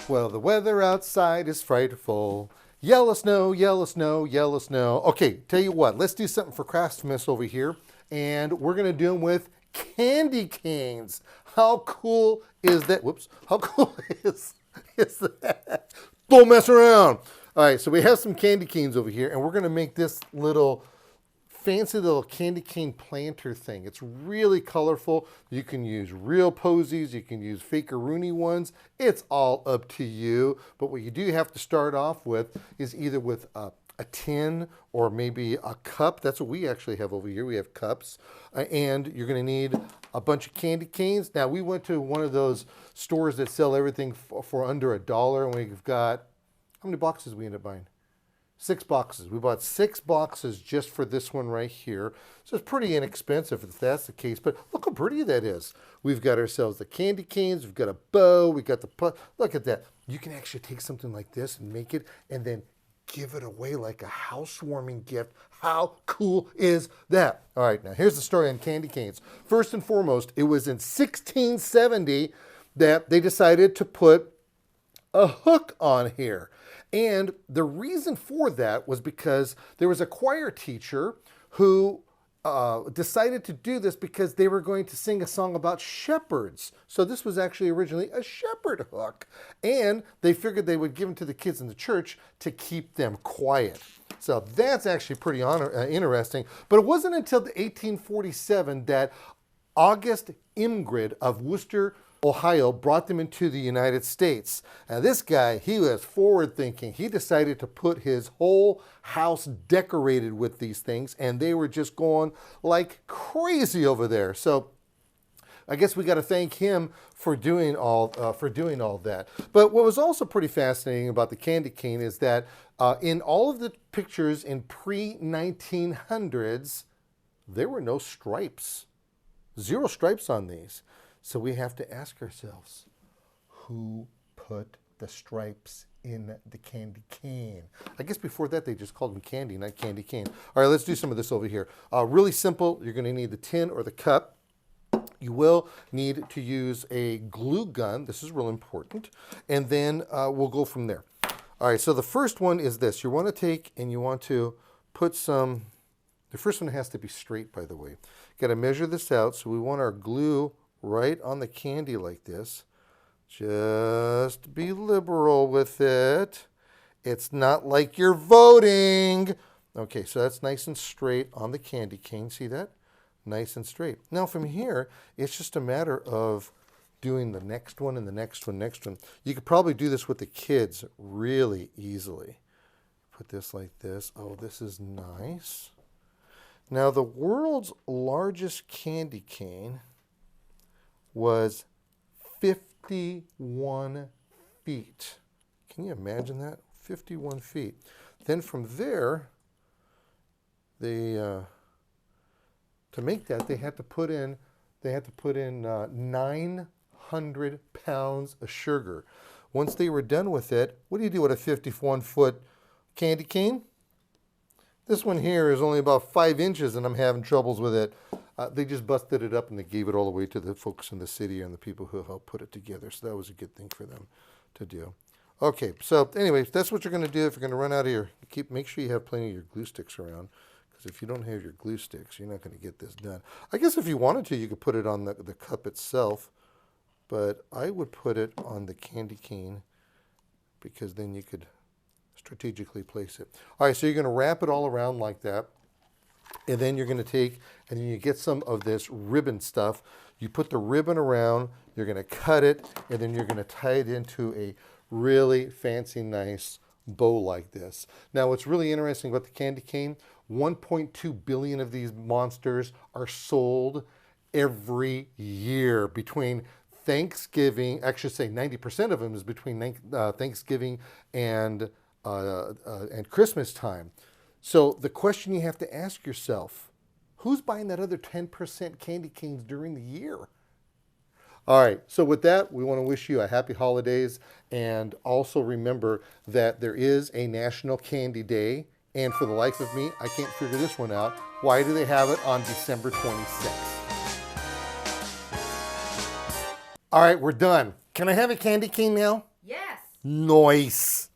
Well, the weather outside is frightful. Yellow snow, yellow snow, yellow snow. Okay, tell you what, let's do something for Craftsmas over here. And we're going to do them with candy canes. How cool is that? Whoops. How cool is that? Don't mess around. All right, so we have some candy canes over here, and we're going to make this little fancy little candy cane planter thing. It's really colorful. You can use real posies. You can use fakeroony ones. It's all up to you. But what you do have to start off with is either with a tin or maybe a cup. That's what we actually have over here. We have cups. And you're going to need a bunch of candy canes. Now, we went to one of those stores that sell everything for under $1, and we've got, how many boxes we end up buying? 6 boxes. We bought 6 boxes just for this one right here. So it's pretty inexpensive if that's the case. But look how pretty that is. We've got ourselves the candy canes. We've got a bow. We got the look at that. You can actually take something like this and make it and then give it away like a housewarming gift. How cool is that? All right, now here's the story on candy canes. First and foremost, it was in 1670 that they decided to put a hook on here. And the reason for that was because there was a choir teacher who decided to do this because they were going to sing a song about shepherds. So this was actually originally a shepherd hook. And they figured they would give them to the kids in the church to keep them quiet. So that's actually pretty interesting. But it wasn't until 1847 that August Imgrid of Worcester, Ohio, brought them into the United States. Now this guy, he was forward thinking. He decided to put his whole house decorated with these things, and they were just going like crazy over there. So I guess we got to thank him for doing all that. But what was also pretty fascinating about the candy cane is that in all of the pictures in pre-1900s, there were no stripes. 0 stripes on these. So we have to ask ourselves, who put the stripes in the candy cane? I guess before that they just called them candy, not candy cane. All right, let's do some of this over here. Really simple. You're going to need the tin or the cup. You will need to use a glue gun. This is real important. And then we'll go from there. All right, so the first one is this. You want to take and you want to put some, the first one has to be straight, by the way. Got to measure this out. So we want our glue right on the candy like this. Just be liberal with it. It's not like you're voting. Okay, so that's nice and straight on the candy cane. See that? Nice and straight. Now from here, it's just a matter of doing the next one and the next one, next one. You could probably do this with the kids really easily. Put this like this. Oh, this is nice. Now the world's largest candy cane was 51 feet. Can you imagine that? 51 feet. Then from there, they to make that they had to put in 900 pounds of sugar. Once they were done with it, what do you do with a 51-foot candy cane? This one here is only about 5 inches, and I'm having troubles with it. They just busted it up and they gave it all away to the folks in the city and the people who helped put it together. So that was a good thing for them to do. Okay, so anyways, that's what you're going to do if you're going to run out of your, make sure you have plenty of your glue sticks around. Because if you don't have your glue sticks, you're not going to get this done. I guess if you wanted to, you could put it on the cup itself. But I would put it on the candy cane because then you could strategically place it. All right, so you're going to wrap it all around like that. And then you're going to take, and then you get some of this ribbon stuff. You put the ribbon around, you're going to cut it, and then you're going to tie it into a really fancy, nice bow like this. Now, what's really interesting about the candy cane, 1.2 billion of these monsters are sold every year between Thanksgiving. Actually, say 90% of them is between Thanksgiving and Christmas time. So the question you have to ask yourself, who's buying that other 10% candy canes during the year? All right, so with that, we want to wish you a happy holidays, and also remember that there is a National Candy Day, and for the life of me, I can't figure this one out. Why do they have it on December 26th? All right, we're done. Can I have a candy cane now? Yes. Nice.